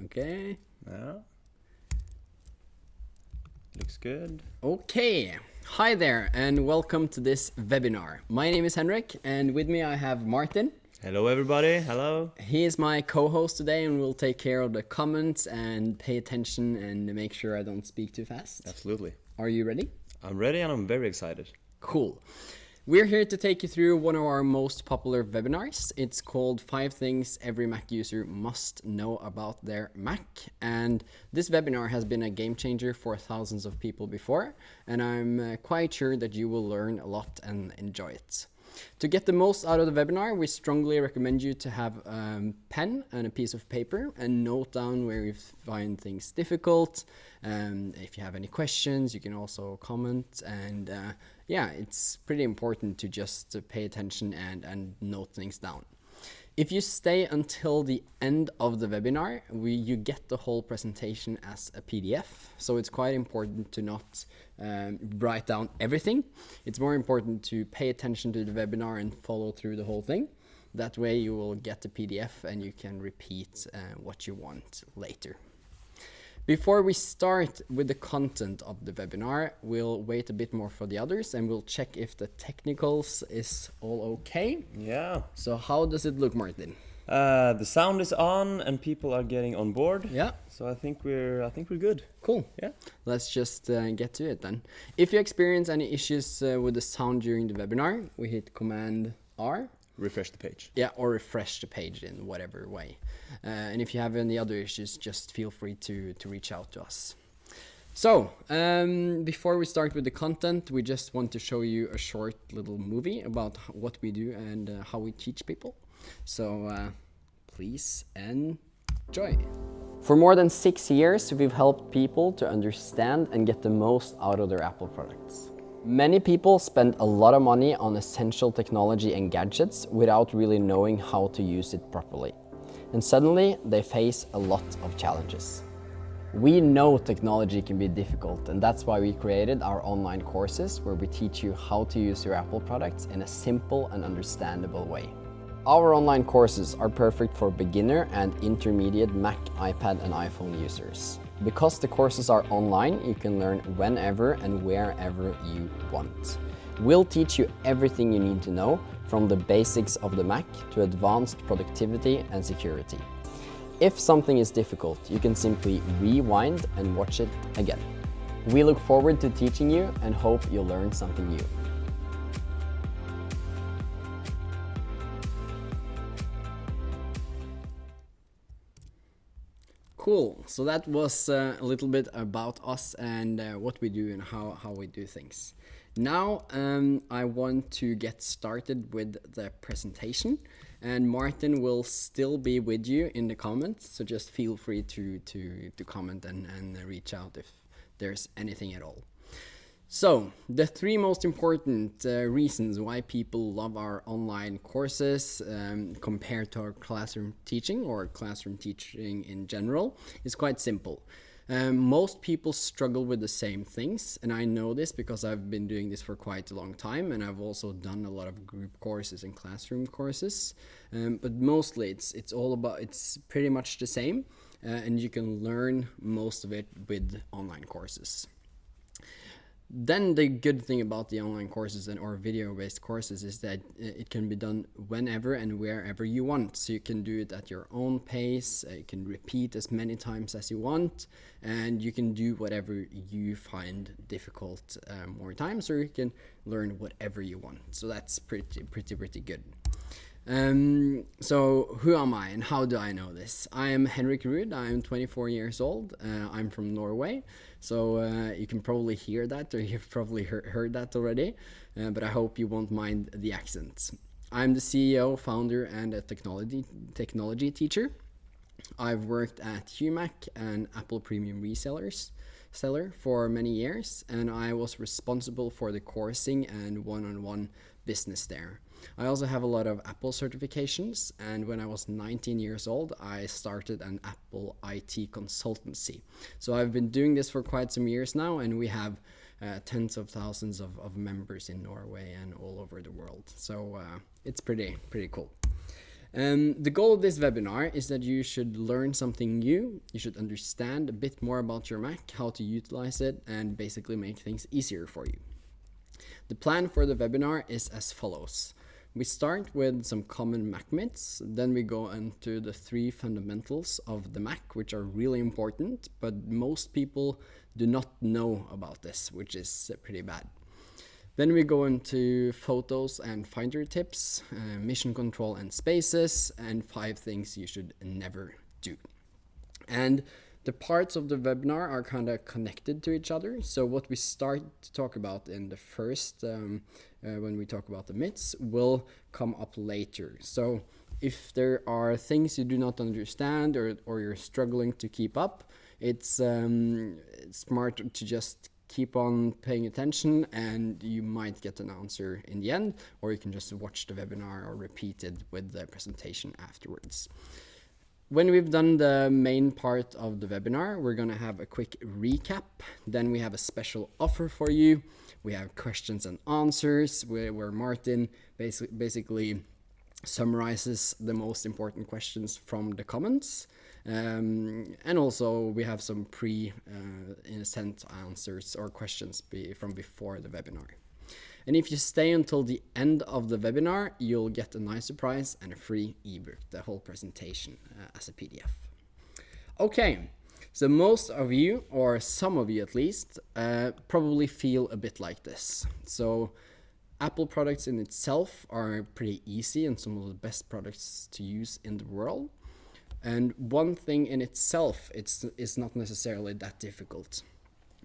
Okay. Yeah. Looks good. Okay. Hi there, and welcome to this webinar. My name is Henrik, and with me I have Martin. Hello, everybody. Hello. He is my co-host today, and will take care of the comments and pay attention and make sure I don't speak too fast. Absolutely. Are you ready? I'm ready and I'm very excited. Cool. We're here to take you through one of our most popular webinars. It's called 5 Things Every Mac User Must Know About Their Mac. And this webinar has been a game changer for thousands of people before. And I'm quite sure that you will learn a lot and enjoy it. To get the most out of the webinar, we strongly recommend you to have a pen and a piece of paper and note down where you find things difficult. If you have any questions, you can also comment. And yeah, it's pretty important to just pay attention and note things down. If you stay until the end of the webinar, you get the whole presentation as a PDF. So it's quite important to not write down everything. It's more important to pay attention to the webinar and follow through the whole thing. That way you will get the PDF and you can repeat what you want later. Before we start with the content of the webinar, we'll wait a bit more for the others and we'll check if the technicals is all okay. Yeah. So how does it look, Martin? The sound is on and people are getting on board. Yeah. So I think we're good. Cool. Yeah. Let's just get to it then. If you experience any issues with the sound during the webinar, we hit Command R. Refresh the page. Yeah, or refresh the page in whatever way. And if you have any other issues, just feel free to reach out to us. So, before we start with the content, we just want to show you a short little movie about what we do and how we teach people. So, please enjoy. For more than 6 years, we've helped people to understand and get the most out of their Apple products. Many people spend a lot of money on essential technology and gadgets without really knowing how to use it properly. And suddenly, they face a lot of challenges. We know technology can be difficult, and that's why we created our online courses where we teach you how to use your Apple products in a simple and understandable way. Our online courses are perfect for beginner and intermediate Mac, iPad, and iPhone users. Because the courses are online, you can learn whenever and wherever you want. We'll teach you everything you need to know, from the basics of the Mac to advanced productivity and security. If something is difficult, you can simply rewind and watch it again. We look forward to teaching you and hope you'll learn something new. Cool. So that was a little bit about us and what we do and how we do things. Now I want to get started with the presentation, and Martin will still be with you in the comments. So just feel free to comment and reach out if there's anything at all. So, the 3 most important reasons why people love our online courses compared to our classroom teaching or classroom teaching in general is quite simple. Most people struggle with the same things, and I know this because I've been doing this for quite a long time, and I've also done a lot of group courses and classroom courses. But mostly it's pretty much the same, and you can learn most of it with online courses. Then the good thing about the online courses or video-based courses is that it can be done whenever and wherever you want. So you can do it at your own pace, you can repeat as many times as you want, and you can do whatever you find difficult more times, or you can learn whatever you want. So that's pretty good. So who am I and how do I know this? I am Henrik Ruud. I'm 24 years old. I'm from Norway. So you can probably hear that, or you've probably heard that already, but I hope you won't mind the accent. I'm the CEO, founder, and a technology teacher. I've worked at Humac, an Apple Premium seller for many years, and I was responsible for the coursing and one-on-one business there. I also have a lot of Apple certifications, and when I was 19 years old, I started an Apple IT consultancy. So I've been doing this for quite some years now, and we have tens of thousands of members in Norway and all over the world. So it's pretty cool. The goal of this webinar is that you should learn something new, you should understand a bit more about your Mac, how to utilize it, and basically make things easier for you. The plan for the webinar is as follows. We start with some common Mac myths, then we go into the 3 fundamentals of the Mac, which are really important, but most people do not know about this, which is pretty bad. Then we go into photos and Finder tips, mission control and spaces, and 5 things you should never do. And the parts of the webinar are kind of connected to each other. So what we start to talk about in the first, when we talk about the myths, will come up later. So if there are things you do not understand or you're struggling to keep up, it's smart to just keep on paying attention, and you might get an answer in the end, or you can just watch the webinar or repeat it with the presentation afterwards. When we've done the main part of the webinar, we're going to have a quick recap. Then we have a special offer for you. We have questions and answers where Martin basically summarizes the most important questions from the comments. And also we have some sent answers or questions from before the webinar. And if you stay until the end of the webinar, you'll get a nice surprise and a free ebook, the whole presentation as a PDF. Okay, so most of you, or some of you at least, probably feel a bit like this. So Apple products in itself are pretty easy and some of the best products to use in the world. And one thing in itself is not necessarily that difficult.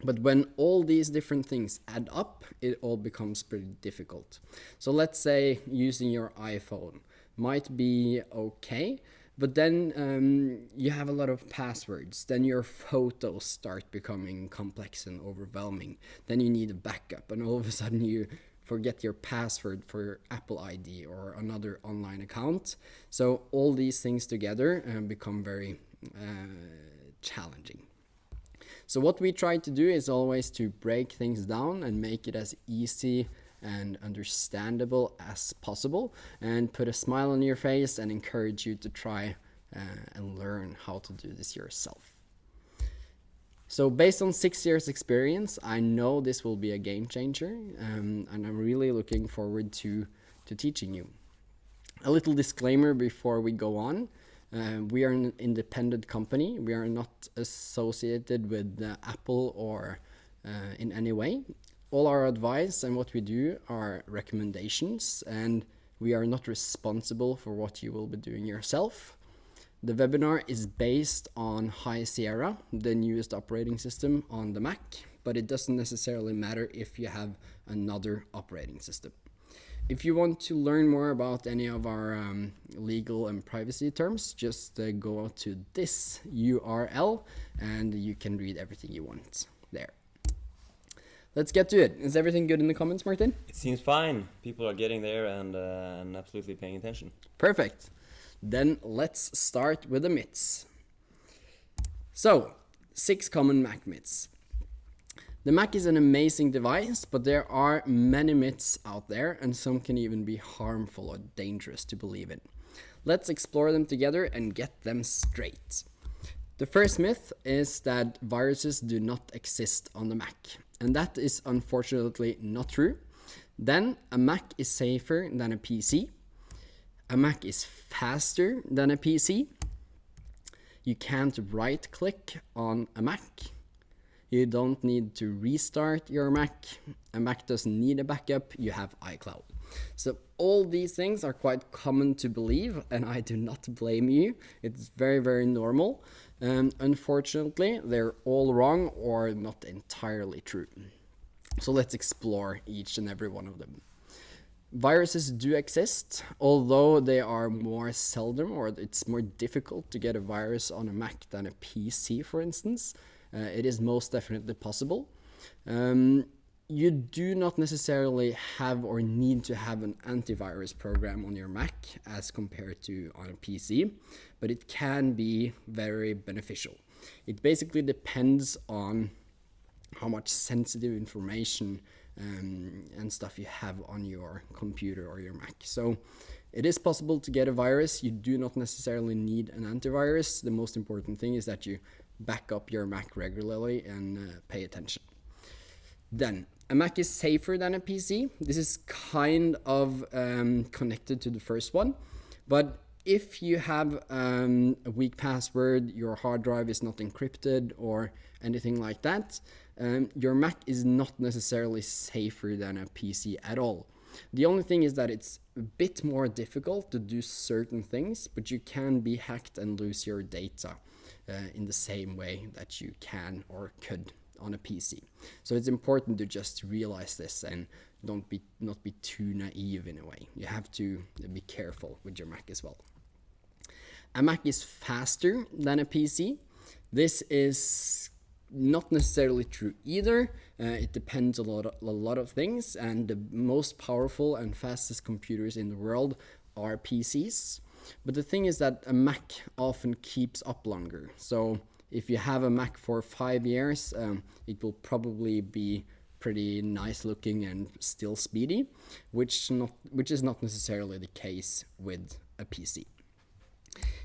But when all these different things add up, it all becomes pretty difficult. So let's say using your iPhone might be okay, but then you have a lot of passwords. Then your photos start becoming complex and overwhelming. Then you need a backup, and all of a sudden you forget your password for your Apple ID or another online account. So all these things together become very challenging. So what we try to do is always to break things down and make it as easy and understandable as possible, and put a smile on your face and encourage you to try and learn how to do this yourself. So based on 6 years experience, I know this will be a game changer, and I'm really looking forward to teaching you. A little disclaimer before we go on. We are an independent company. We are not associated with Apple or in any way. All our advice and what we do are recommendations, and we are not responsible for what you will be doing yourself. The webinar is based on High Sierra, the newest operating system on the Mac, but it doesn't necessarily matter if you have another operating system. If you want to learn more about any of our legal and privacy terms, just go to this URL and you can read everything you want there. Let's get to it. Is everything good in the comments, Martin? It seems fine. People are getting there and absolutely paying attention. Perfect. Then let's start with the myths. So, 6 common Mac myths. The Mac is an amazing device, but there are many myths out there, and some can even be harmful or dangerous to believe in. Let's explore them together and get them straight. The first myth is that viruses do not exist on the Mac, and that is unfortunately not true. Then, a Mac is safer than a PC. A Mac is faster than a PC. You can't right-click on a Mac. You don't need to restart your Mac. A Mac doesn't need a backup. You have iCloud. So all these things are quite common to believe, and I do not blame you. It's very, very normal. Unfortunately, they're all wrong or not entirely true. So let's explore each and every one of them. Viruses do exist, although they are more seldom, or it's more difficult to get a virus on a Mac than a PC, for instance. It is most definitely possible. You do not necessarily have or need to have an antivirus program on your Mac as compared to on a PC, but it can be very beneficial. It basically depends on how much sensitive information and and stuff you have on your computer or your Mac. So it is possible to get a virus. You do not necessarily need an antivirus. The most important thing is that you back up your Mac regularly and pay attention. Then, a Mac is safer than a PC. This is kind of connected to the first one, but if you have a weak password, your hard drive is not encrypted or anything like that, your Mac is not necessarily safer than a PC at all. The only thing is that it's a bit more difficult to do certain things, but you can be hacked and lose your data in the same way that you can or could on a PC. So it's important to just realize this and not be too naive in a way. You have to be careful with your Mac as well. A Mac is faster than a PC. This is not necessarily true either. It depends a lot of things, and the most powerful and fastest computers in the world are PCs. But the thing is that a Mac often keeps up longer. So if you have a Mac for 5 years, it will probably be pretty nice looking and still speedy, which is not necessarily the case with a PC.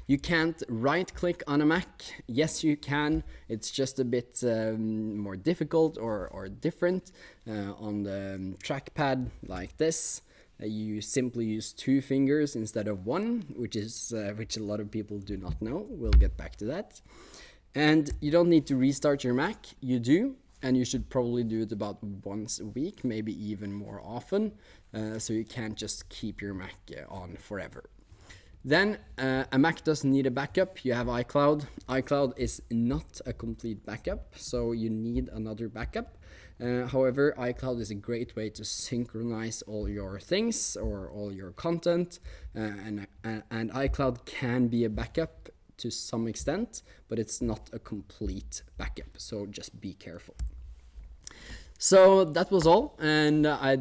You can't right click on a Mac. Yes, you can. It's just a bit more difficult or different on the trackpad like this. You simply use 2 fingers instead of 1, which a lot of people do not know. We'll get back to that. And you don't need to restart your Mac. You do, and you should probably do it about once a week, maybe even more often, so you can't just keep your Mac on forever. Then a Mac doesn't need a backup. You have iCloud. iCloud is not a complete backup, so you need another backup. However, iCloud is a great way to synchronize all your things or all your content, and iCloud can be a backup to some extent, but it's not a complete backup, so just be careful. So that was all, and I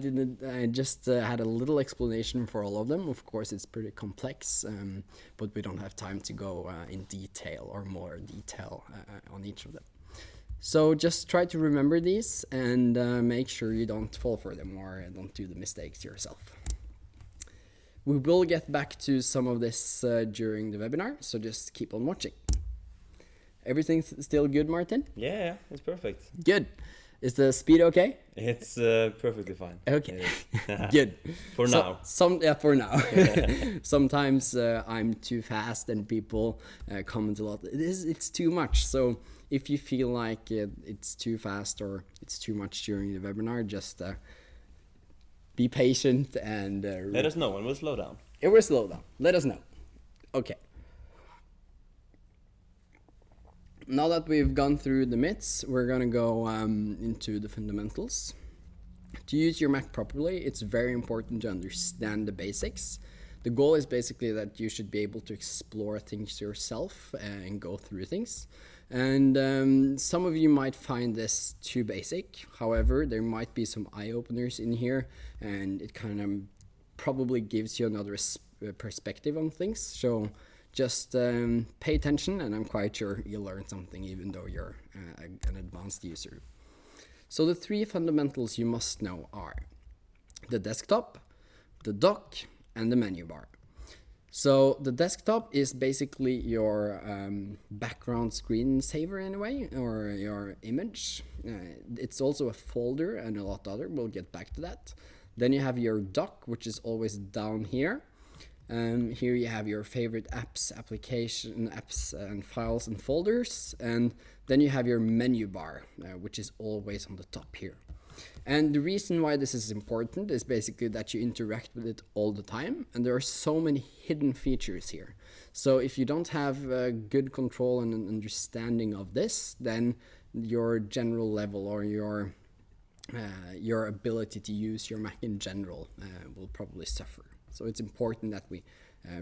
just had a little explanation for all of them. Of course, it's pretty complex, but we don't have time to go in detail or more detail on each of them. So just try to remember these and make sure you don't fall for them or don't do the mistakes yourself. We will get back to some of this during the webinar, so just keep on watching. Everything's still good, Martin? Yeah, it's perfect. Good. Is the speed okay? It's perfectly fine. Okay, good. For now. For now. Sometimes I'm too fast and people comment a lot. It's too much. So if you feel like it's too fast or it's too much during the webinar, just be patient and let us know and we'll slow down. It will slow down. Let us know. Okay. Now that we've gone through the myths, we're gonna go into the fundamentals. To use your Mac properly, it's very important to understand the basics. The goal is basically that you should be able to explore things yourself and go through things. And some of you might find this too basic. However, there might be some eye-openers in here, and it kind of probably gives you another perspective on things. So just pay attention, and I'm quite sure you'll learn something even though you're an advanced user. So the 3 fundamentals you must know are the desktop, the dock, and the menu bar. So the desktop is basically your background screensaver in a way, or your image. It's also a folder and a lot other. We'll get back to that. Then you have your dock, which is always down here. Here you have your favorite apps, application apps, and files and folders. And then you have your menu bar, which is always on the top here. And the reason why this is important is basically that you interact with it all the time. And there are so many hidden features here. So if you don't have good control and an understanding of this, then your general level or your ability to use your Mac in general will probably suffer. So it's important that we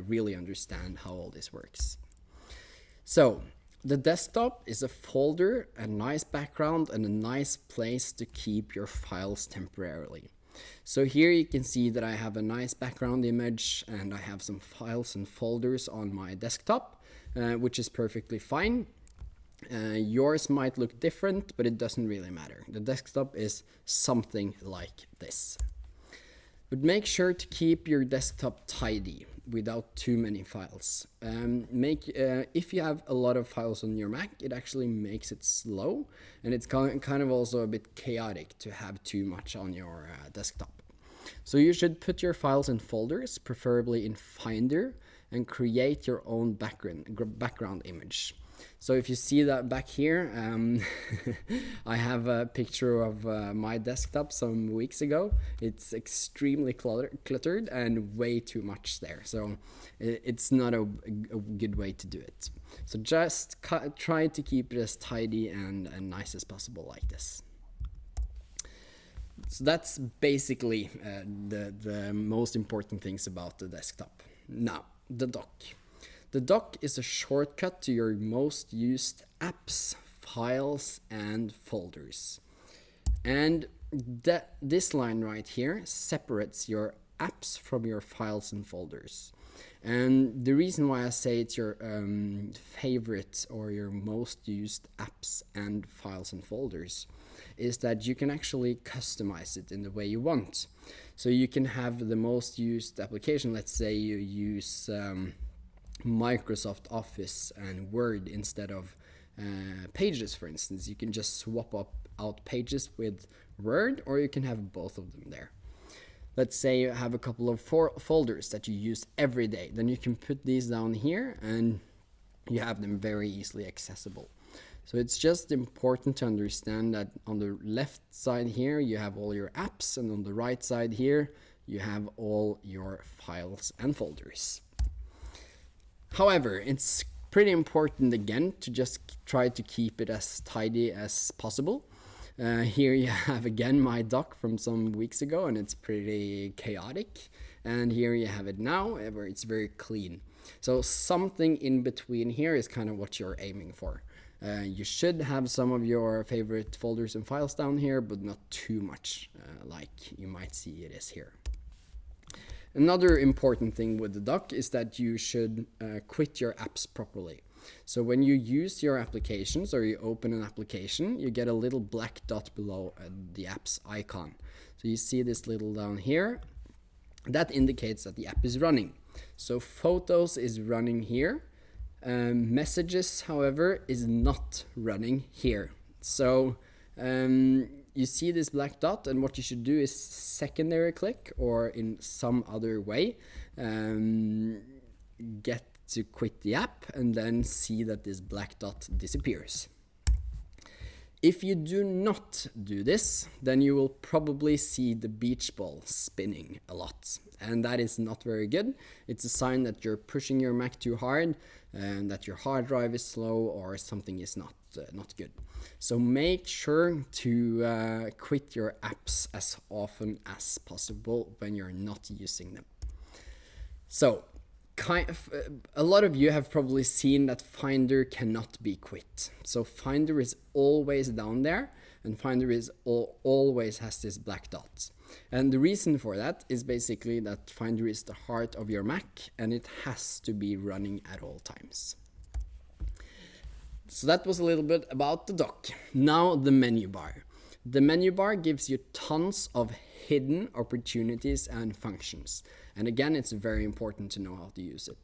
really understand how all this works. So the desktop is a folder, a nice background, and a nice place to keep your files temporarily. So here you can see that I have a nice background image and I have some files and folders on my desktop, which is perfectly fine. Yours might look different, but it doesn't really matter. The desktop is something like this. But make sure to keep your desktop tidy without too many files. If you have a lot of files on your Mac, it actually makes it slow, and it's kind of also a bit chaotic to have too much on your desktop. So you should put your files in folders, preferably in Finder, and create your own background image. So if you see that back here, I have a picture of my desktop some weeks ago. It's extremely cluttered and way too much there. So it's not a good way to do it. So just try to keep it as tidy and nice as possible like this. So that's basically the most important things about the desktop. Now, the dock. The dock is a shortcut to your most used apps, files, and folders. And this line right here separates your apps from your files and folders. And the reason why I say it's your favorite or your most used apps and files and folders is that you can actually customize it in the way you want. So you can have the most used application. Let's say you use Microsoft Office and Word instead of Pages, for instance. You can just swap out Pages with Word, or you can have both of them there. Let's say you have a couple of folders that you use every day. Then you can put these down here and you have them very easily accessible. So it's just important to understand that on the left side here you have all your apps, and on the right side here you have all your files and folders. However, it's pretty important again to just try to keep it as tidy as possible. Here you have again my dock from some weeks ago, and it's pretty chaotic. And here you have it now, where it's very clean. So something in between here is kind of what you're aiming for. You should have some of your favorite folders and files down here, but not too much like you might see it is here. Another important thing with the dock is that you should quit your apps properly. So when you use your applications or you open an application, you get a little black dot below the app's icon. So you see this little down here. That indicates that the app is running. So Photos is running here. Messages, however, is not running here. So you see this black dot, and what you should do is secondary click, or in some other way get to quit the app and then see that this black dot disappears. If you do not do this, then you will probably see the beach ball spinning a lot, and that is not very good. It's a sign that you're pushing your Mac too hard and that your hard drive is slow or something is not good. So make sure to quit your apps as often as possible when you're not using them. So a lot of you have probably seen that Finder cannot be quit. So Finder is always down there, and Finder is always has this black dot. And the reason for that is basically that Finder is the heart of your Mac, and it has to be running at all times. So that was a little bit about the dock. Now the menu bar. The menu bar gives you tons of hidden opportunities and functions. And again, it's very important to know how to use it.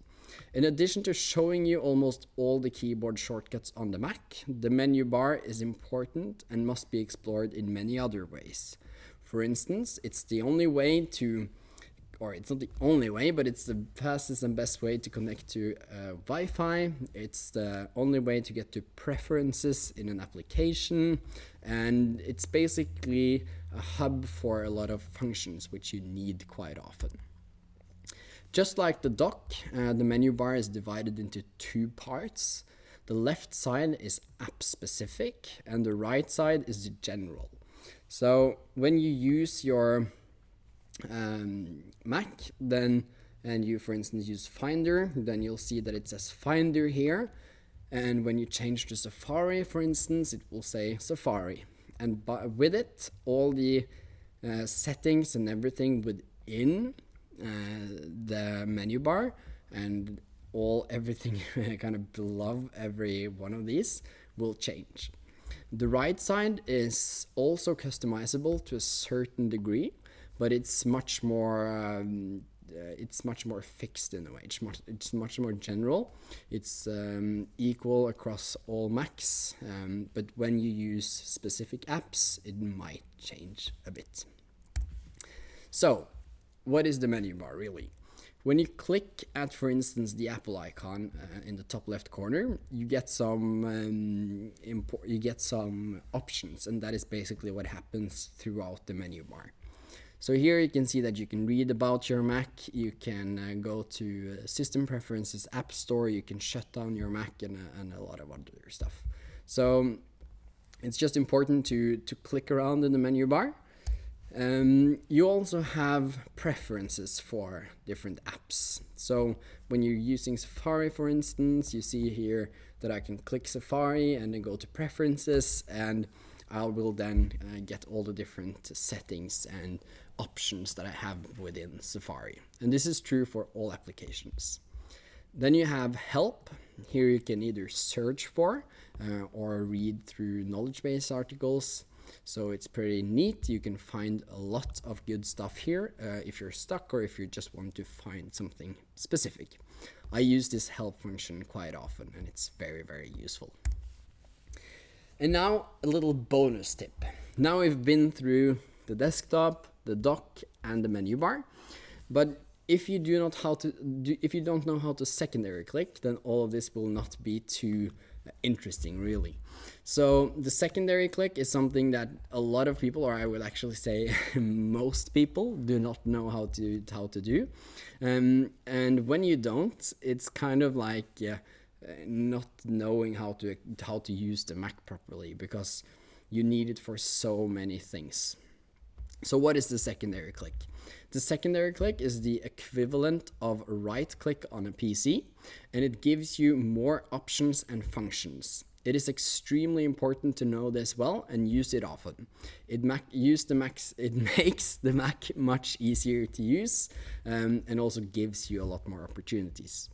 In addition to showing you almost all the keyboard shortcuts on the Mac, the menu bar is important and must be explored in many other ways. For instance, it's the only way to, or it's not the only way, but it's the fastest and best way to connect to Wi-Fi. It's the only way to get to preferences in an application. And it's basically a hub for a lot of functions which you need quite often. Just like the dock, the menu bar is divided into two parts. The left side is app specific and the right side is general. So when you use your Mac, then, and you for instance use Finder, then you'll see that it says Finder here. And when you change to Safari, for instance, it will say Safari. And with it, all the settings and everything within the menu bar and everything kind of below every one of these will change. The right side is also customizable to a certain degree, but it's much more fixed in a way. It's much more general. It's equal across all Macs, but when you use specific apps, it might change a bit. So, what is the menu bar really? When you click at, for instance, the Apple icon in the top left corner, you get some options, and that is basically what happens throughout the menu bar. So here you can see that you can read about your Mac, you can go to System Preferences, App Store, you can shut down your Mac, and a lot of other stuff. So it's just important to click around in the menu bar. You also have preferences for different apps. So when you're using Safari, for instance, you see here that I can click Safari and then go to Preferences, and I will then get all the different settings and options that I have within Safari. And this is true for all applications. Then you have Help. Here you can either search for or read through knowledge base articles. So it's pretty neat. You can find a lot of good stuff here if you're stuck or if you just want to find something specific. I use this help function quite often, and it's very, very useful. And now a little bonus tip. Now we've been through the desktop, the dock, and the menu bar, but if you don't know how to secondary click, then all of this will not be too interesting, really. So the secondary click is something that a lot of people, or I would actually say most people, do not know how to do. And when you don't, it's kind of like not knowing how to use the Mac properly, because you need it for so many things. So what is the secondary click? The secondary click is the equivalent of a right click on a PC, and it gives you more options and functions. It is extremely important to know this well and use it often. It makes the Mac much easier to use, and also gives you a lot more opportunities.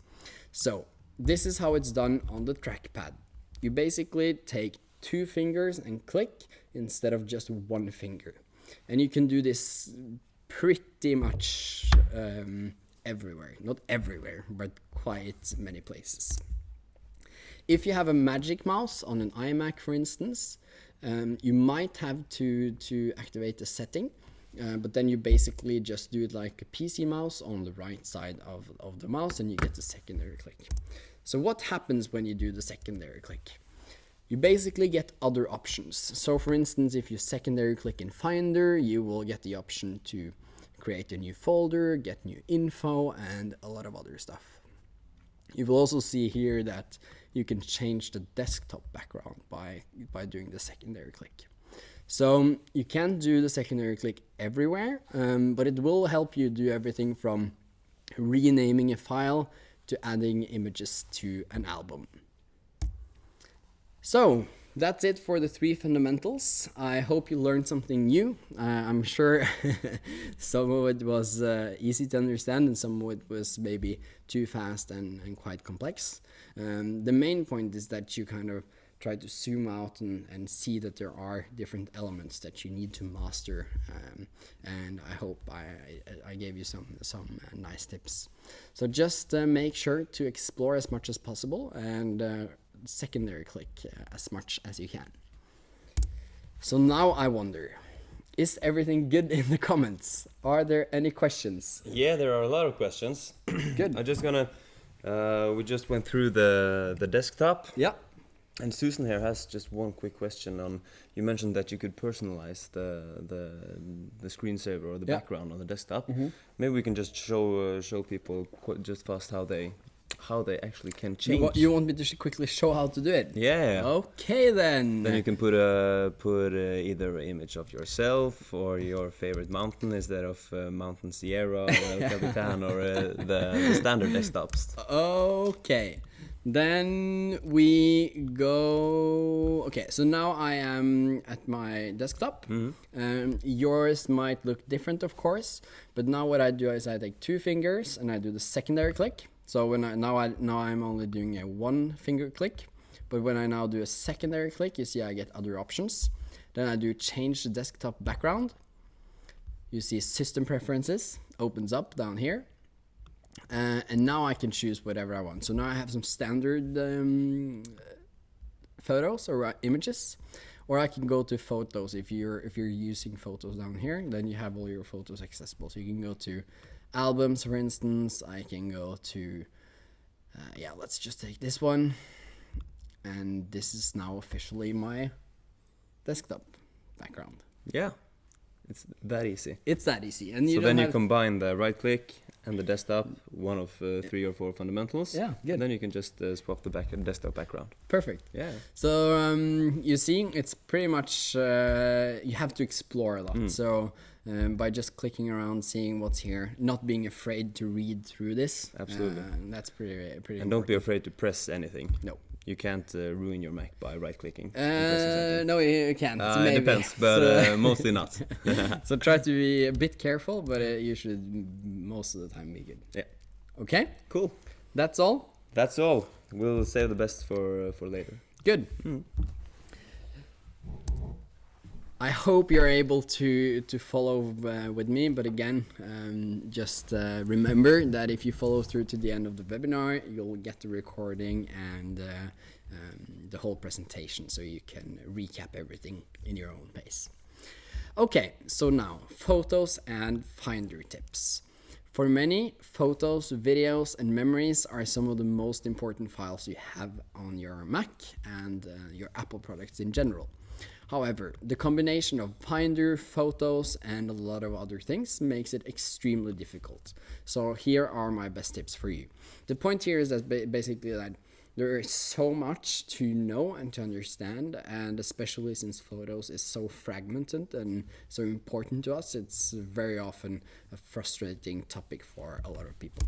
So this is how it's done on the trackpad. You basically take 2 fingers and click instead of just 1 finger. And you can do this pretty much everywhere. Not everywhere, but quite many places. If you have a Magic Mouse on an iMac, for instance, you might have to activate the setting, but then you basically just do it like a PC mouse on the right side of the mouse, and you get the secondary click. So what happens when you do the secondary click? You basically get other options. So for instance, if you secondary click in Finder, you will get the option to create a new folder, get new info, and a lot of other stuff. You will also see here that you can change the desktop background by doing the secondary click. So you can't do the secondary click everywhere, but it will help you do everything from renaming a file to adding images to an album. So that's it for the 3 fundamentals. I hope you learned something new. I'm sure some of it was easy to understand, and some of it was maybe too fast and quite complex. The main point is that you kind of try to zoom out and see that there are different elements that you need to master. And I hope I gave you some nice tips. So just make sure to explore as much as possible, and secondary click as much as you can. So now I wonder, is everything good in the comments? Are there any questions? Yeah, there are a lot of questions. Good. I'm just gonna we just went through the desktop. Yeah. And Susan here has just one quick question on, you mentioned that you could personalize the screensaver or the background on the desktop. Mm-hmm. Maybe we can just show people just fast how they actually can change. You want me to quickly show how to do it? Yeah. Okay then. Then you can put either an image of yourself or your favorite mountain instead of Mountain Sierra or El Capitan or the standard desktops. Okay. Then we go. Okay, so now I am at my desktop. Mm-hmm. Yours might look different, of course, but now what I do is I take 2 fingers and I do the secondary click. So when now I'm only doing a 1 finger click, but when I now do a secondary click, you see I get other options. Then I do change the desktop background, you see System Preferences opens up down here. And now I can choose whatever I want. So now I have some standard photos or images, or I can go to Photos. If you're using Photos down here, then you have all your photos accessible. So you can go to Albums, for instance. I can go to let's just take this one, and this is now officially my desktop background. Yeah, it's that easy. It's that easy. And so then you combine the right click and the desktop, one of 3 or 4 fundamentals. Yeah, good. And then you can just swap the desktop background. Perfect. Yeah. So you see, it's pretty much you have to explore a lot. So by just clicking around, seeing what's here, not being afraid to read through this. Absolutely. That's pretty. And important. Don't be afraid to press anything. No. You can't ruin your Mac by right-clicking. No, you can't. It depends, but mostly not. So try to be a bit careful, but you should most of the time be good. Yeah. Okay. Cool. That's all. That's all. We'll save the best for later. Good. I hope you're able to follow with me, but again, just remember that if you follow through to the end of the webinar, you'll get the recording and the whole presentation, so you can recap everything in your own pace. Okay, so now photos and Finder tips. For many, photos, videos, and memories are some of the most important files you have on your Mac and your Apple products in general. However, the combination of Finder, photos, and a lot of other things makes it extremely difficult. So here are my best tips for you. The point here is that basically that there is so much to know and to understand, and especially since photos is so fragmented and so important to us, it's very often a frustrating topic for a lot of people.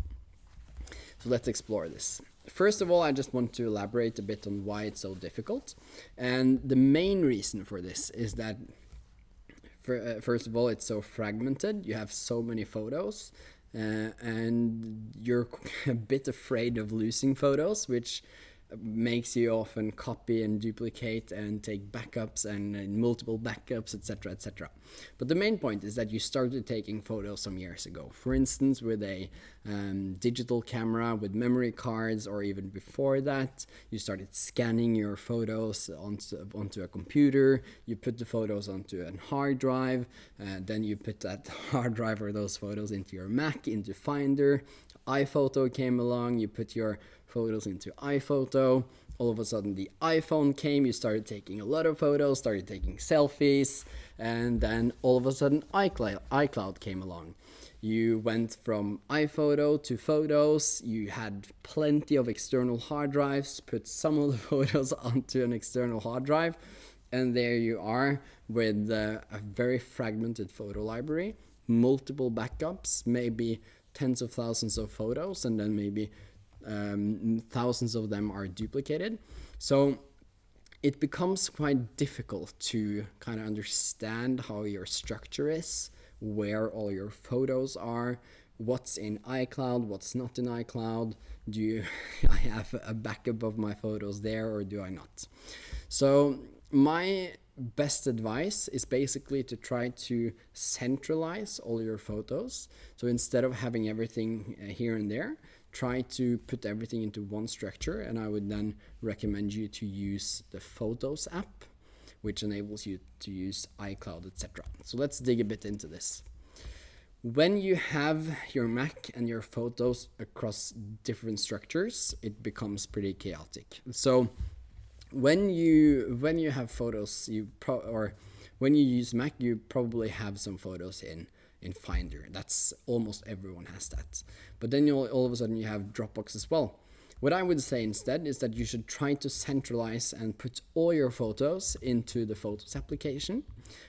So let's explore this. First of all, I just want to elaborate a bit on why it's so difficult. And the main reason for this is that, first of all, it's so fragmented. You have so many photos, and you're a bit afraid of losing photos, which makes you often copy and duplicate and take backups and multiple backups, etc., etc. But the main point is that you started taking photos some years ago. For instance, with a digital camera with memory cards, or even before that, you started scanning your photos onto a computer. You put the photos onto a hard drive, then you put that hard drive or those photos into your Mac, into Finder. iPhoto came along, you put your photos into iPhoto. All of a sudden the iPhone came, you started taking a lot of photos, started taking selfies, and then all of a sudden iCloud came along. You went from iPhoto to Photos, you had plenty of external hard drives, put some of the photos onto an external hard drive, and there you are with a very fragmented photo library, multiple backups, maybe tens of thousands of photos, and then maybe thousands of them are duplicated. So it becomes quite difficult to kind of understand how your structure is, where all your photos are, what's in iCloud, what's not in iCloud. Do I have a backup of my photos there, or do I not? So my best advice is basically to try to centralize all your photos. So instead of having everything here and there, try to put everything into one structure, and I would then recommend you to use the Photos app, which enables you to use iCloud, etc. So let's dig a bit into this. When you have your Mac and your photos across different structures, it becomes pretty chaotic. So when you have photos, when you use Mac, you probably have some photos in Finder. That's almost everyone has that. But then all of a sudden you have Dropbox as well. What I would say instead is that you should try to centralize and put all your photos into the Photos application,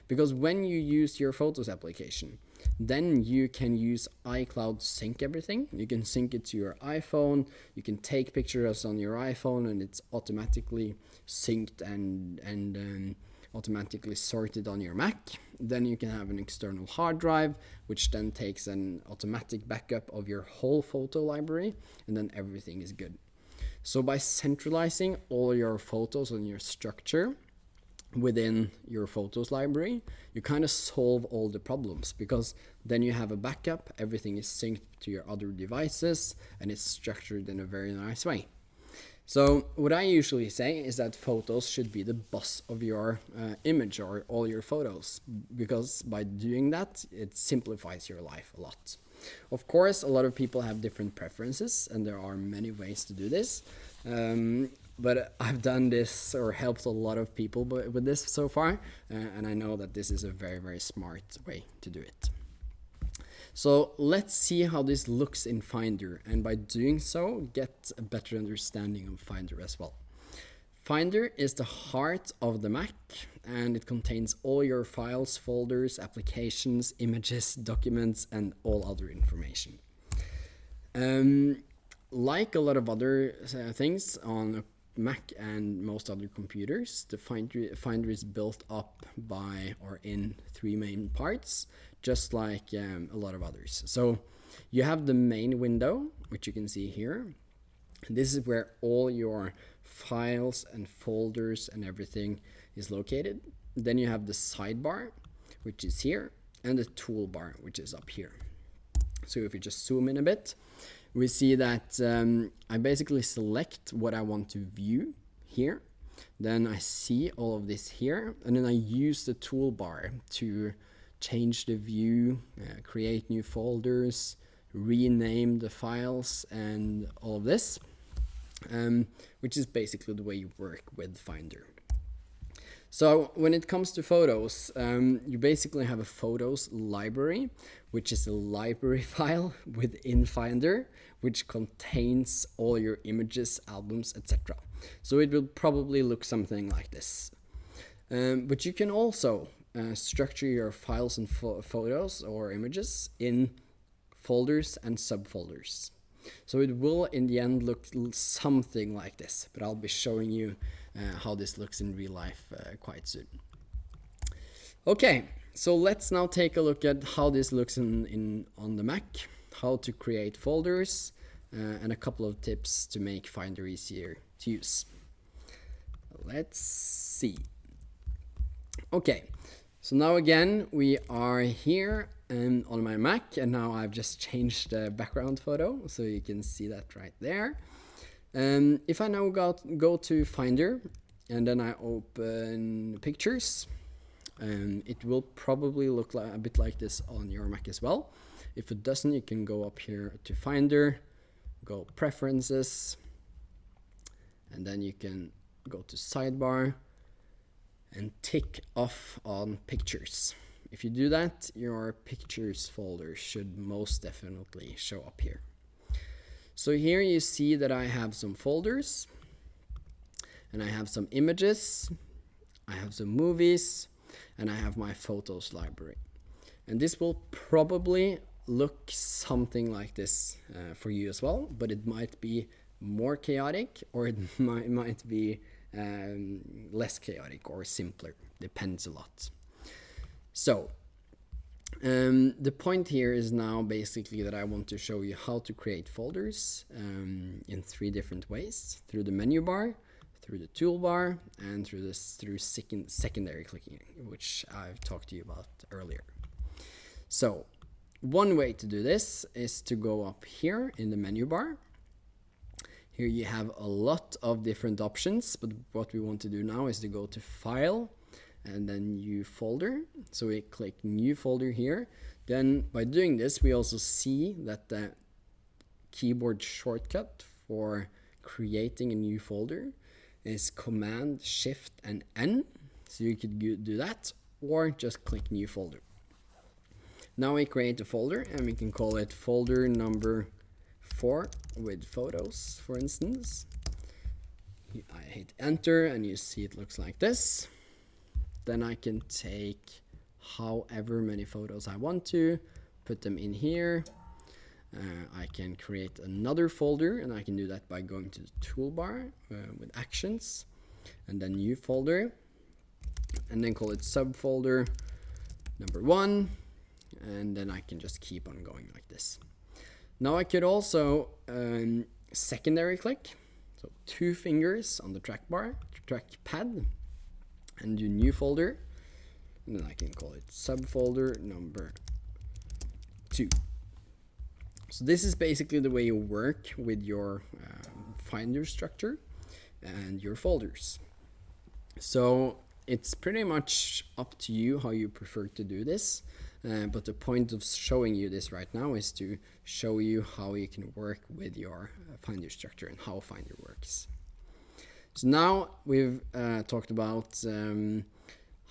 because when you use your Photos application, then you can use iCloud to sync everything. You can sync it to your iPhone. You can take pictures on your iPhone, and it's automatically synced and automatically sorted on your Mac. Then you can have an external hard drive, which then takes an automatic backup of your whole photo library, and then everything is good. So by centralizing all your photos on your structure, within your photos library, you kind of solve all the problems, because then you have a backup, everything is synced to your other devices, and it's structured in a very nice way. So what I usually say is that photos should be the boss of your image or all your photos, because by doing that, it simplifies your life a lot. Of course, a lot of people have different preferences, and there are many ways to do this. But I've done this or helped a lot of people with this so far, and I know that this is a very, very smart way to do it. So let's see how this looks in Finder, and by doing so, get a better understanding of Finder as well. Finder is the heart of the Mac, and it contains all your files, folders, applications, images, documents, and all other information. Like a lot of other things on a Mac and most other computers, the Finder is built up by or in 3 main parts, just like a lot of others. So you have the main window, which you can see here. This is where all your files and folders and everything is located. Then you have the sidebar, which is here, and the toolbar, which is up here. So if you just zoom in a bit, we see that I basically select what I want to view here. Then I see all of this here, and then I use the toolbar to change the view, create new folders, rename the files, and all of this, which is basically the way you work with Finder. So when it comes to photos, you basically have a photos library, which is a library file within Finder, which contains all your images, albums, etc. So it will probably look something like this. But you can also structure your files and photos or images in folders and subfolders. So it will in the end look something like this, but I'll be showing you how this looks in real life quite soon. Okay, so let's now take a look at how this looks on the Mac, how to create folders, and a couple of tips to make Finder easier to use. Let's see. Okay, so now again we are here on my Mac, and now I've just changed the background photo, so you can see that right there. If I now go to Finder and then I open Pictures, it will probably look a bit like this on your Mac as well. If it doesn't, you can go up here to Finder, go Preferences, and then you can go to Sidebar and tick off on Pictures. If you do that, your Pictures folder should most definitely show up here. So here you see that I have some folders, and I have some images, I have some movies, and I have my photos library. And this will probably look something like this for you as well, but it might be more chaotic, or it might be less chaotic or simpler. Depends a lot. So the point here is now basically that I want to show you how to create folders in 3 different ways: through the menu bar, through the toolbar, and through secondary clicking, which I've talked to you about earlier. So one way to do this is to go up here in the menu bar. Here you have a lot of different options, but what we want to do now is to go to File and then New Folder. So we click New Folder here. Then by doing this, we also see that the keyboard shortcut for creating a new folder is Command, Shift, and N. So you could do that, or just click New Folder. Now we create a folder, and we can call it folder number 4 with photos, for instance. I hit enter, and you see it looks like this. Then I can take however many photos I want to, put them in here. I can create another folder, and I can do that by going to the toolbar with actions, and then new folder, and then call it subfolder number 1, and then I can just keep on going like this. Now I could also secondary click, so 2 fingers on the trackpad, and do new folder, and then I can call it subfolder number 2. So this is basically the way you work with your Finder structure and your folders. So it's pretty much up to you how you prefer to do this, but the point of showing you this right now is to show you how you can work with your Finder structure and how Finder works. So now we've talked about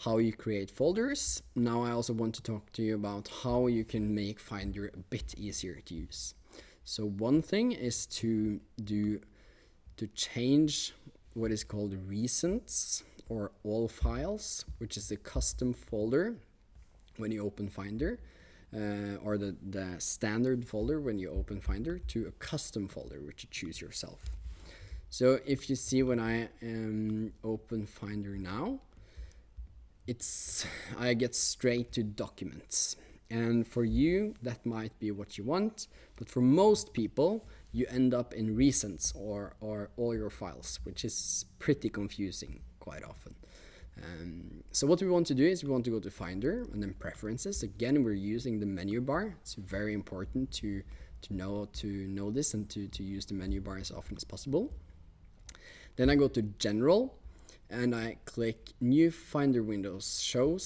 how you create folders. Now I also want to talk to you about how you can make Finder a bit easier to use. So one thing is to change what is called recents or all files, which is a custom folder when you open Finder, or the standard folder when you open Finder, to a custom folder which you choose yourself. So if you see when I open Finder now, I get straight to documents. And for you, that might be what you want, but for most people, you end up in recents or all your files, which is pretty confusing quite often. So what we want to do is we want to go to Finder and then Preferences. Again, we're using the menu bar. It's very important to know this and to use the menu bar as often as possible. Then I go to General and I click New Finder Windows Show,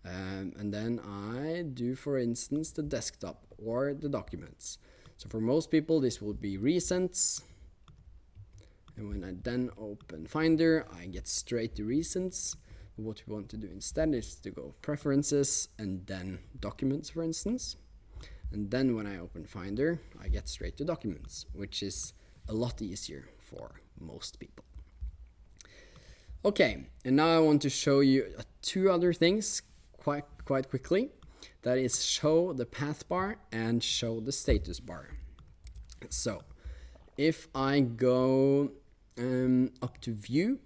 and then I do, for instance, the desktop or the documents. So for most people, this will be recents. And when I then open Finder, I get straight to recents. What we want to do instead is to go Preferences and then Documents, for instance. And then when I open Finder, I get straight to Documents, which is a lot easier for most people. Okay, and now I want to show you 2 other things quite quickly. That is show the path bar and show the status bar. So if I go up to view,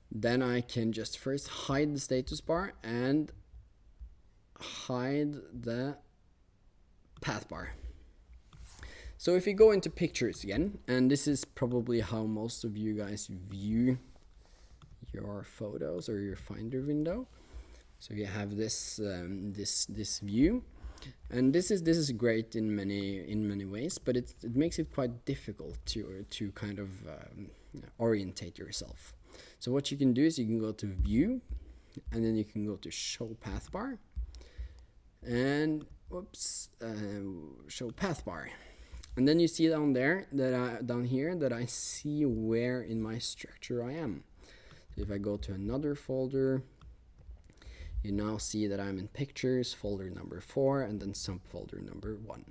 then I can just first hide the status bar and hide the path bar. So if you go into pictures again, and this is probably how most of you guys view your photos or your Finder window. So you have this this view, and this is great in many ways, but it makes it quite difficult to kind of orientate yourself. So what you can do is you can go to View, and then you can go to Show Path Bar, and Show Path Bar, and then you see down here that I see where in my structure I am. So if I go to another folder, you now see that I'm in Pictures, folder number 4, and then subfolder number 1.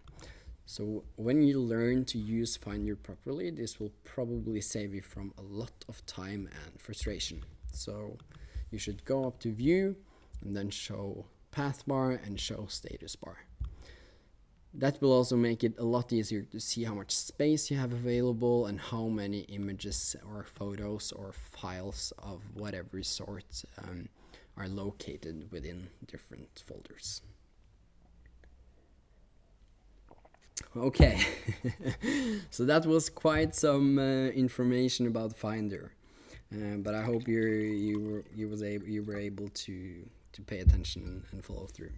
So when you learn to use Finder properly, this will probably save you from a lot of time and frustration. So you should go up to View, and then Show Path Bar and Show Status Bar. That will also make it a lot easier to see how much space you have available and how many images or photos or files of whatever sort are located within different folders. Okay, so that was quite some information about Finder, but I hope you were able to pay attention and follow through.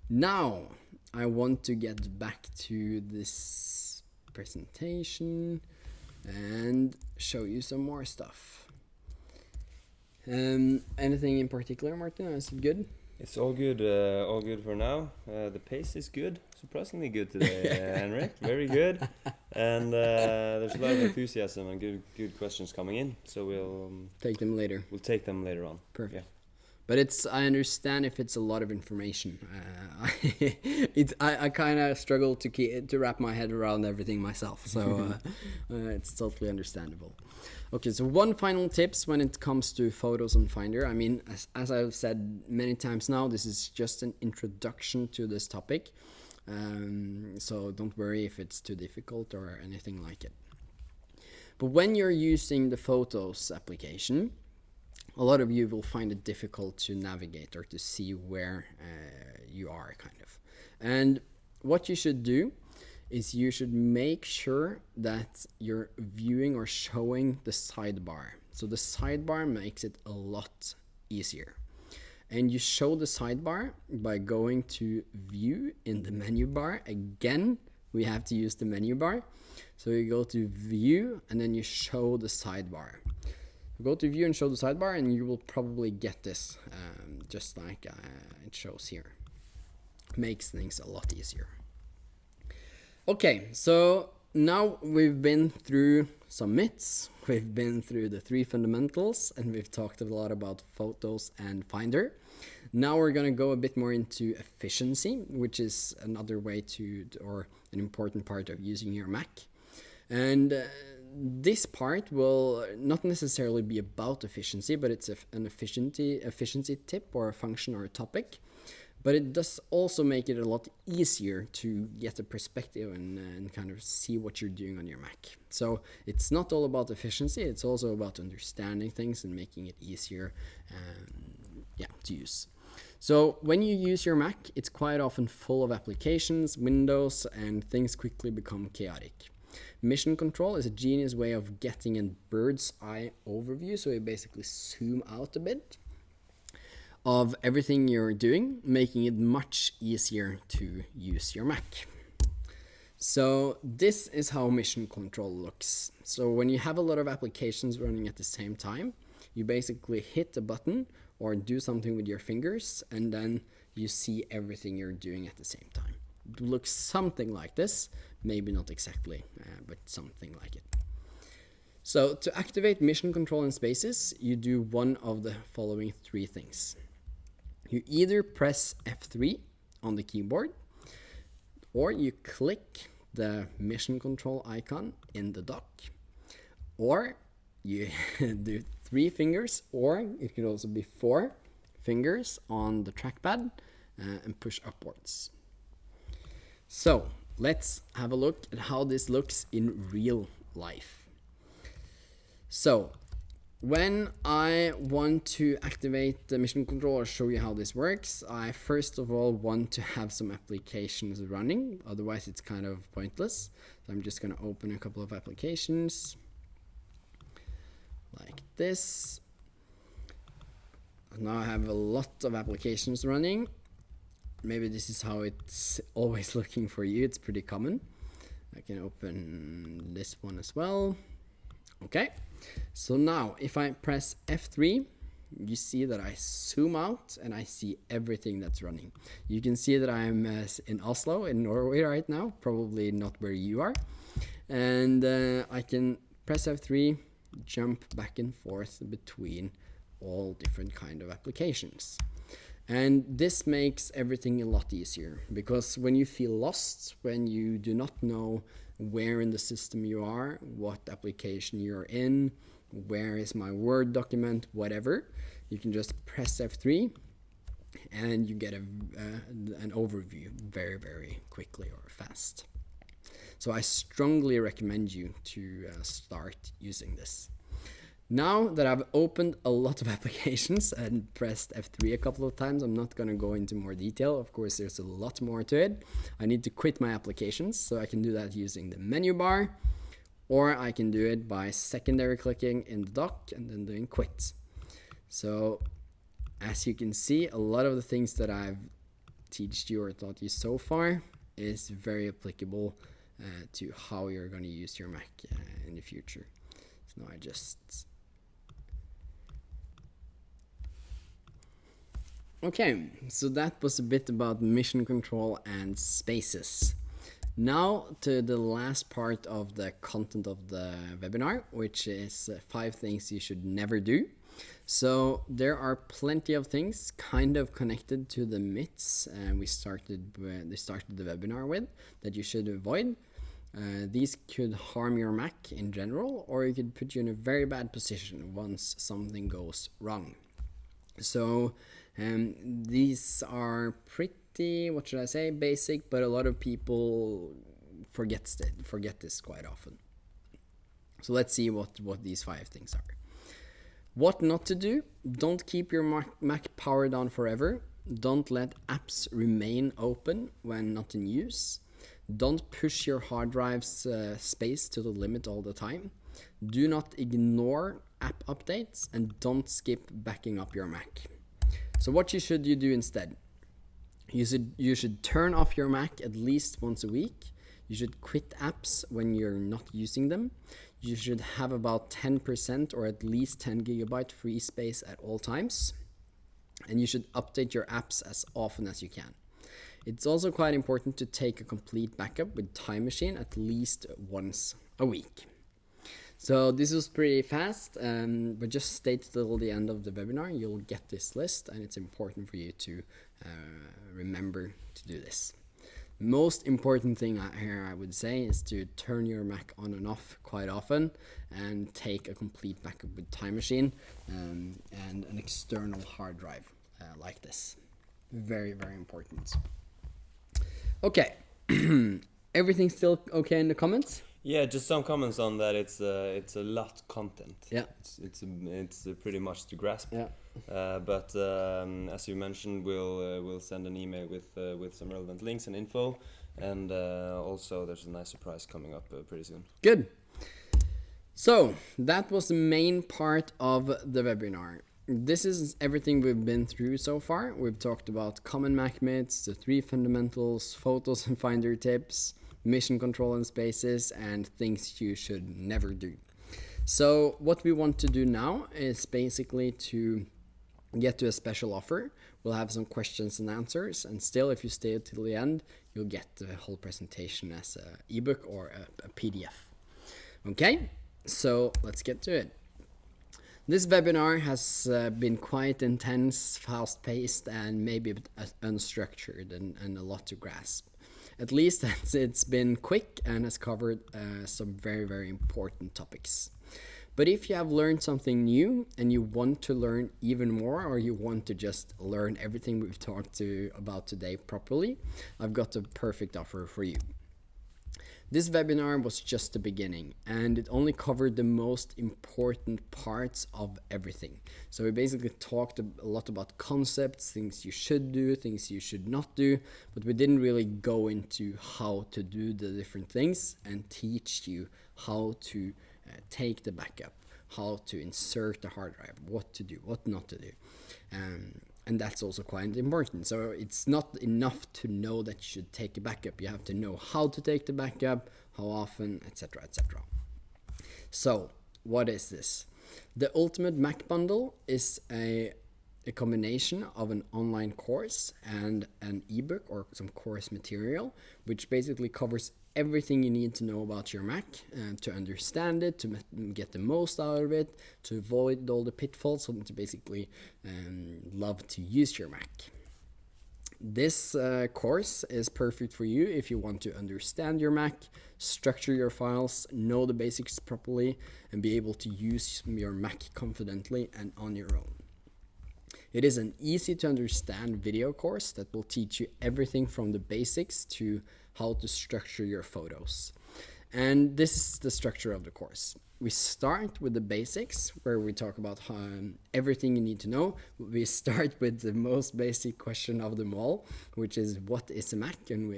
Now I want to get back to this presentation and show you some more stuff. Anything in particular, Martin? Is it good? It's all good for now. The pace is good, surprisingly good today, Henrik. Very good, and there's a lot of enthusiasm and good questions coming in. So we'll take them later. We'll take them later on. Perfect. Yeah. But I understand if it's a lot of information. I kind of struggle to wrap my head around everything myself, so it's totally understandable. Okay, so one final tips when it comes to photos on Finder. I mean, as I've said many times now, this is just an introduction to this topic. So don't worry if it's too difficult or anything like it. But when you're using the Photos application, a lot of you will find it difficult to navigate or to see where you are, kind of. And what you should do is you should make sure that you're viewing or showing the sidebar. So the sidebar makes it a lot easier. And you show the sidebar by going to View in the menu bar. Again, we have to use the menu bar. So you go to View and then you show the sidebar. Go to View and show the sidebar and you will probably get this just like it shows here. Makes things a lot easier. Okay, so now we've been through some myths, we've been through the 3 fundamentals, and we've talked a lot about photos and Finder. Now we're going to go a bit more into efficiency, which is another way or an important part of using your Mac. And this part will not necessarily be about efficiency, but it's an efficiency tip or a function or a topic. But it does also make it a lot easier to get a perspective and kind of see what you're doing on your Mac. So it's not all about efficiency, it's also about understanding things and making it easier to use. So when you use your Mac, it's quite often full of applications, windows, and things quickly become chaotic. Mission control is a genius way of getting a bird's eye overview, so you basically zoom out a bit of everything you're doing, making it much easier to use your Mac. So this is how mission control looks. So when you have a lot of applications running at the same time, you basically hit a button or do something with your fingers, and then you see everything you're doing at the same time. It looks something like this, maybe not exactly, but something like it. So to activate mission control in Spaces, you do one of the following 3 things. You either press F3 on the keyboard, or you click the mission control icon in the dock, or you do 3 fingers, or it could also be 4 fingers on the trackpad and push upwards. So let's have a look at how this looks in real life. So when I want to activate the mission control or show you how this works, I first of all want to have some applications running, otherwise it's kind of pointless. So I'm just going to open a couple of applications like this. Now I have a lot of applications running. Maybe this is how it's always looking for you, it's pretty common. I can open this one as well. Okay, so now if I press F3, you see that I zoom out and I see everything that's running. You can see that I'm in Oslo in Norway right now, probably not where you are. And I can press F3, jump back and forth between all different kind of applications. And this makes everything a lot easier, because when you feel lost, when you do not know where in the system you are, what application you're in, where is my Word document, whatever, you can just press F3 and you get an overview very, very quickly or fast. So I strongly recommend you to start using this. Now that I've opened a lot of applications and pressed F3 a couple of times, I'm not going to go into more detail. Of course, there's a lot more to it. I need to quit my applications, so I can do that using the menu bar, or I can do it by secondary clicking in the dock and then doing quit. So as you can see, a lot of the things that I've taught you or taught you so far is very applicable to how you're going to use your Mac in the future. So now I just... Okay, so that was a bit about mission control and Spaces. Now to the last part of the content of the webinar, which is 5 things you should never do. So there are plenty of things kind of connected to the myths we started the webinar with that you should avoid. These could harm your Mac in general, or it could put you in a very bad position once something goes wrong. So these are pretty, what should I say, basic, but a lot of people forget this quite often. So let's see what these 5 things are. What not to do: don't keep your Mac powered on forever. Don't let apps remain open when not in use. Don't push your hard drive's space to the limit all the time. Do not ignore app updates, and don't skip backing up your Mac. So what you do instead? You should turn off your Mac at least once a week. You should quit apps when you're not using them. You should have about 10% or at least 10 gigabyte free space at all times. And you should update your apps as often as you can. It's also quite important to take a complete backup with Time Machine at least once a week. So this was pretty fast, but just stay till the end of the webinar. You'll get this list, and it's important for you to remember to do this. Most important thing here, I would say, is to turn your Mac on and off quite often and take a complete backup with Time Machine and an external hard drive like this. Very, very important. Okay, everything still okay in the comments? Yeah, just some comments on that. It's a lot content. Yeah, it's pretty much to grasp. Yeah. But as you mentioned, we'll send an email with some relevant links and info, and also there's a nice surprise coming up pretty soon. Good. So that was the main part of the webinar. This is everything we've been through so far. We've talked about common Mac myths, the 3 fundamentals, photos and Finder tips, mission control and spaces, and things you should never do. So what we want to do now is basically to get to a special offer. We'll have some questions and answers, and still, if you stay till the end, you'll get the whole presentation as an ebook or a PDF. Okay, so let's get to it. This webinar has been quite intense, fast-paced, and maybe a bit unstructured and a lot to grasp. At least it's been quick and has covered some very, very important topics. But if you have learned something new and you want to learn even more, or you want to just learn everything we've talked about today properly, I've got a perfect offer for you. This webinar was just the beginning, and it only covered the most important parts of everything. So we basically talked a lot about concepts, things you should do, things you should not do, but we didn't really go into how to do the different things and teach you how to take the backup, how to insert the hard drive, what to do, what not to do. And that's also quite important. So it's not enough to know that you should take a backup. You have to know how to take the backup, how often, etc., etc. So what is this? The Ultimate Mac Bundle is a combination of an online course and an ebook or some course material, which basically covers everything you need to know about your Mac to understand it, to get the most out of it, to avoid all the pitfalls, and to basically love to use your Mac. This course is perfect for you if you want to understand your Mac, structure your files, know the basics properly, and be able to use your Mac confidently and on your own. It is an easy to understand video course that will teach you everything from the basics to how to structure your photos. And this is the structure of the course. We start with the basics, where we talk about everything you need to know. We start with the most basic question of them all, which is what is a Mac, and we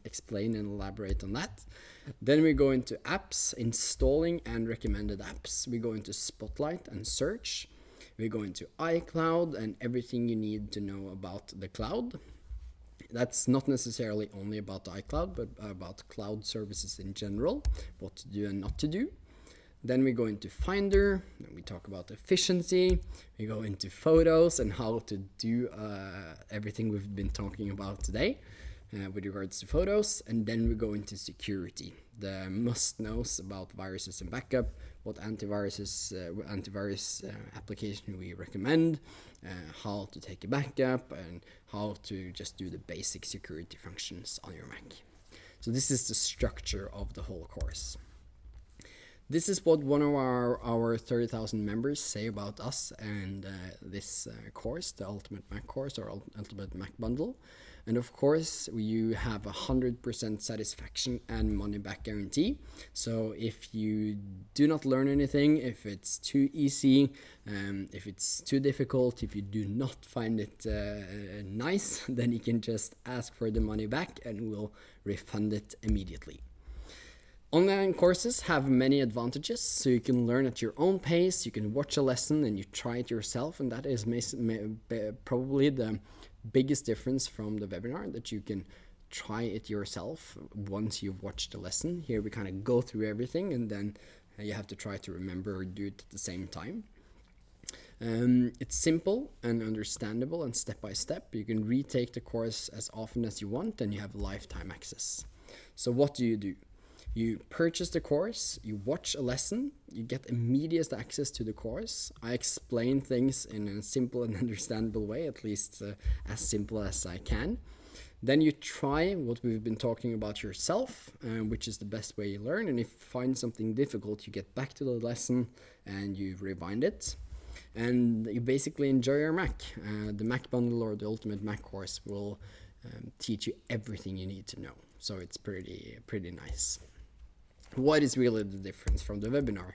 explain and elaborate on that. Then we go into apps, installing and recommended apps. We go into Spotlight and search. We go into iCloud and everything you need to know about the cloud. That's not necessarily only about iCloud, but about cloud services in general, what to do and not to do. Then we go into Finder, and we talk about efficiency. We go into photos and how to do everything we've been talking about today with regards to photos. And then we go into security, the must-knows about viruses and backup, what antivirus application we recommend, how to take a backup, and how to just do the basic security functions on your Mac. So this is the structure of the whole course. This is what one of our 30,000 members say about us and this course, the Ultimate Mac course or Ultimate Mac Bundle. And of course, you have 100% satisfaction and money back guarantee. So if you do not learn anything, if it's too easy, if it's too difficult, if you do not find it nice, then you can just ask for the money back and we'll refund it immediately. Online courses have many advantages, so you can learn at your own pace, you can watch a lesson and you try it yourself, and that is probably the biggest difference from the webinar, that you can try it yourself once you've watched the lesson. Here we kind of go through everything, and then you have to try to remember or do it at the same time. It's simple and understandable and step by step. You can retake the course as often as you want, and you have lifetime access. So what do? You purchase the course, you watch a lesson, you get immediate access to the course. I explain things in a simple and understandable way, at least as simple as I can. Then you try what we've been talking about yourself, which is the best way you learn. And if you find something difficult, you get back to the lesson and you rewind it. And you basically enjoy your Mac. The Mac bundle or the Ultimate Mac course will teach you everything you need to know. So it's pretty nice. What is really the difference from the webinar?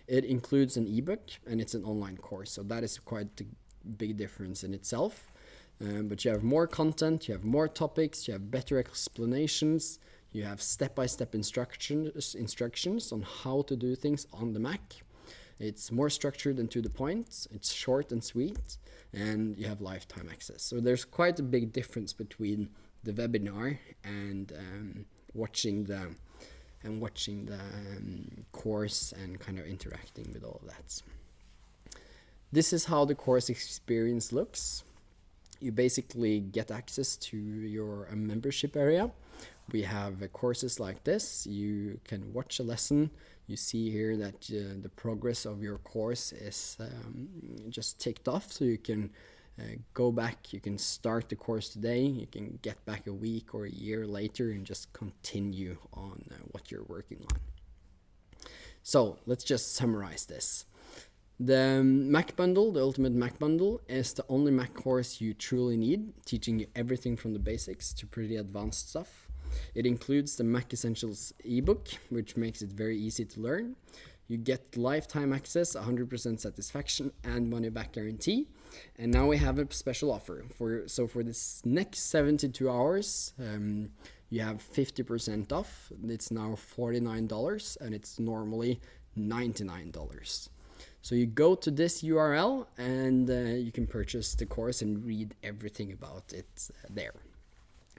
It includes an ebook and it's an online course. So that is quite a big difference in itself. But you have more content, you have more topics, you have better explanations, you have step-by-step instructions on how to do things on the Mac. It's more structured and to the point, it's short and sweet, and you have lifetime access. So there's quite a big difference between the webinar and watching the course and kind of interacting with all of that. This is how the course experience looks. You basically get access to your membership area. We have courses like this. You can watch a lesson. You see here that the progress of your course is just ticked off, so you can go back, you can start the course today, you can get back a week or a year later and just continue on what you're working on. So let's just summarize this. The Mac bundle, the Ultimate Mac bundle, is the only Mac course you truly need, teaching you everything from the basics to pretty advanced stuff. It includes the Mac Essentials ebook, which makes it very easy to learn. You get lifetime access, 100% satisfaction, and money back guarantee. And now we have a special offer. For this next 72 hours, you have 50% off. It's now $49 and it's normally $99. So you go to this URL and you can purchase the course and read everything about it there.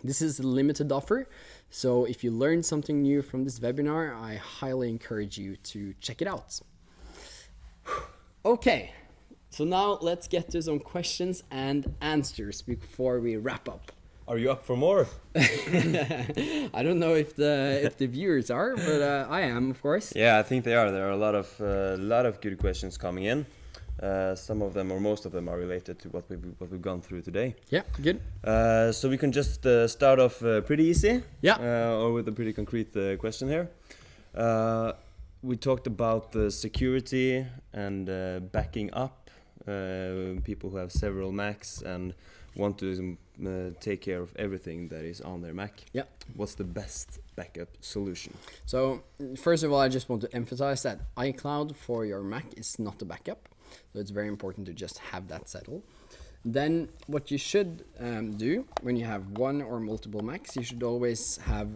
This is a limited offer, so if you learned something new from this webinar, I highly encourage you to check it out. Okay, so now let's get to some questions and answers before we wrap up. Are you up for more? I don't know if the viewers are, but I am, of course. Yeah, I think they are. There are a lot of good questions coming in. Some of them, or most of them, are related to what we've gone through today. Yeah, good. So we can just start off pretty easy. Yeah. Or with a pretty concrete question here. We talked about the security and backing up people who have several Macs and want to take care of everything that is on their Mac. Yeah. What's the best backup solution? So first of all, I just want to emphasize that iCloud for your Mac is not a backup. So it's very important to just have that settled. Then what you should do when you have one or multiple Macs, you should always have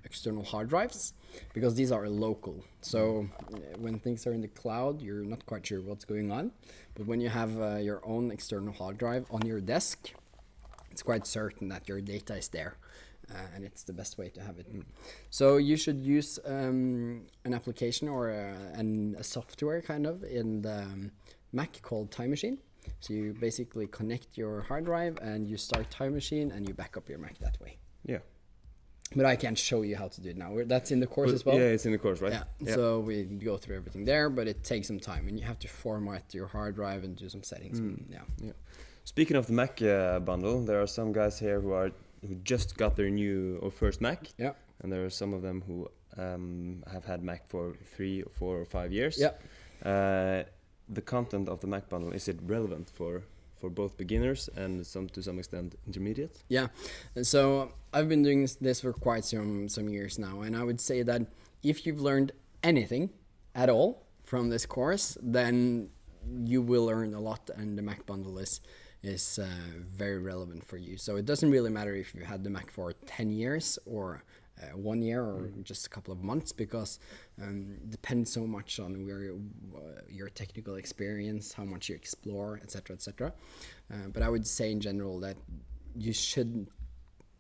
external hard drives, because these are local. So when things are in the cloud, you're not quite sure what's going on. But when you have your own external hard drive on your desk, it's quite certain that your data is there. And it's the best way to have it. So you should use an application or a software kind of in the Mac called Time Machine. So you basically connect your hard drive and you start Time Machine and you back up your Mac that way. Yeah. But I can't show you how to do it now. That's in the course as well. Yeah, it's in the course, right? Yeah. So we go through everything there, but it takes some time and you have to format your hard drive and do some settings. Yeah. Speaking of the Mac bundle, there are some guys here who just got their new or first Mac. Yeah. And there are some of them who have had Mac for 3, 4, or 5 years. Yeah. The content of the Mac bundle, is it relevant for both beginners and to some extent intermediate? Yeah. And so I've been doing this for quite some years now, and I would say that if you've learned anything at all from this course, then you will learn a lot, and the Mac bundle is very relevant for you. So it doesn't really matter if you had the Mac for 10 years or 1 year or just a couple of months, because depends so much on where your technical experience, how much you explore, etc., etc. But I would say in general that you should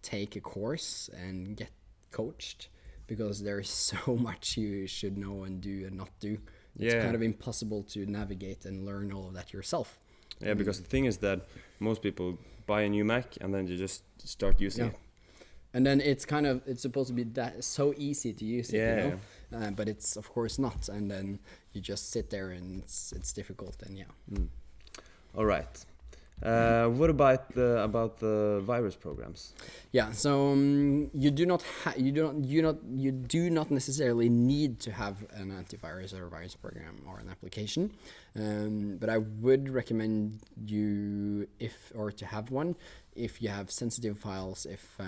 take a course and get coached, because there is so much you should know and do and not do. It's kind of impossible to navigate and learn all of that yourself. Yeah, because the thing is that most people buy a new Mac and then you just start using it. And then it's supposed to be that so easy to use it, you know? But it's of course not. And then you just sit there and it's difficult. And All right. What about the virus programs? Yeah, so you do not necessarily need to have an antivirus or a virus program or an application, but I would recommend you to have one if you have sensitive files, if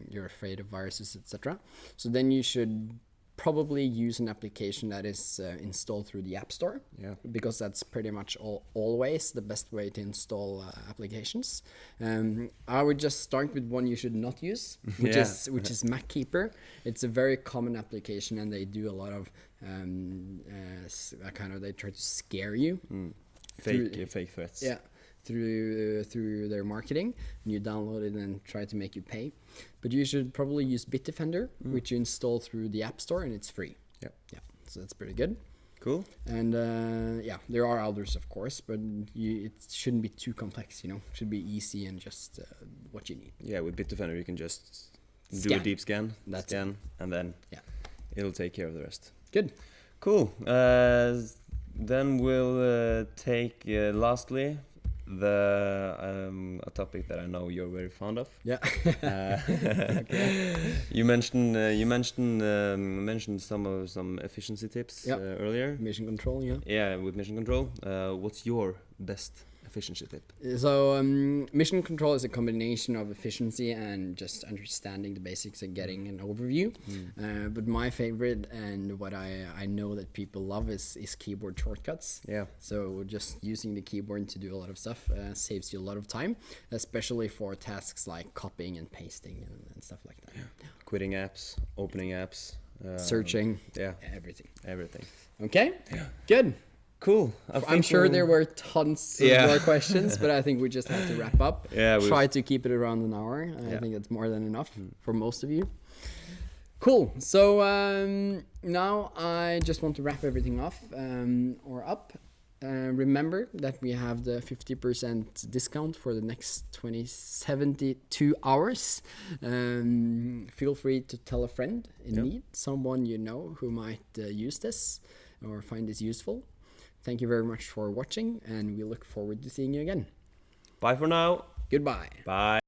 you're afraid of viruses, etc. So then you should probably use an application that is installed through the App Store, because that's pretty much always the best way to install applications. I would just start with one you should not use, which is MacKeeper. It's a very common application, and they do a lot of they try to scare you, fake threats. Yeah. Through their marketing, and you download it and try to make you pay. But you should probably use Bitdefender, which you install through the App Store, and it's free. Yeah, so that's pretty good. Cool. And there are others, of course, but it shouldn't be too complex, you know. It should be easy and just what you need. Yeah, with Bitdefender you can just do a deep scan, and then it'll take care of the rest. Good. Cool. Then we'll take lastly a topic that I know you're very fond of. Yeah. You mentioned some efficiency tips earlier. Mission control, Yeah, with mission control. What's your best efficiency tip? So mission control is a combination of efficiency and just understanding the basics and getting an overview. But my favorite, and what I know that people love, is keyboard shortcuts. Yeah. So just using the keyboard to do a lot of stuff saves you a lot of time, especially for tasks like copying and pasting and stuff like that. Yeah. Quitting apps, opening apps, searching. Yeah. Everything. Okay. Yeah. Good. Cool. I'm sure there were tons more questions, but I think we just have to wrap up. Try to keep it around an hour. I think that's more than enough for most of you. Cool. So now I just want to wrap everything off up. Remember that we have the 50% discount for the next 72 hours. Feel free to tell a friend in need, someone you know who might use this or find this useful. Thank you very much for watching, and we look forward to seeing you again. Bye for now. Goodbye. Bye.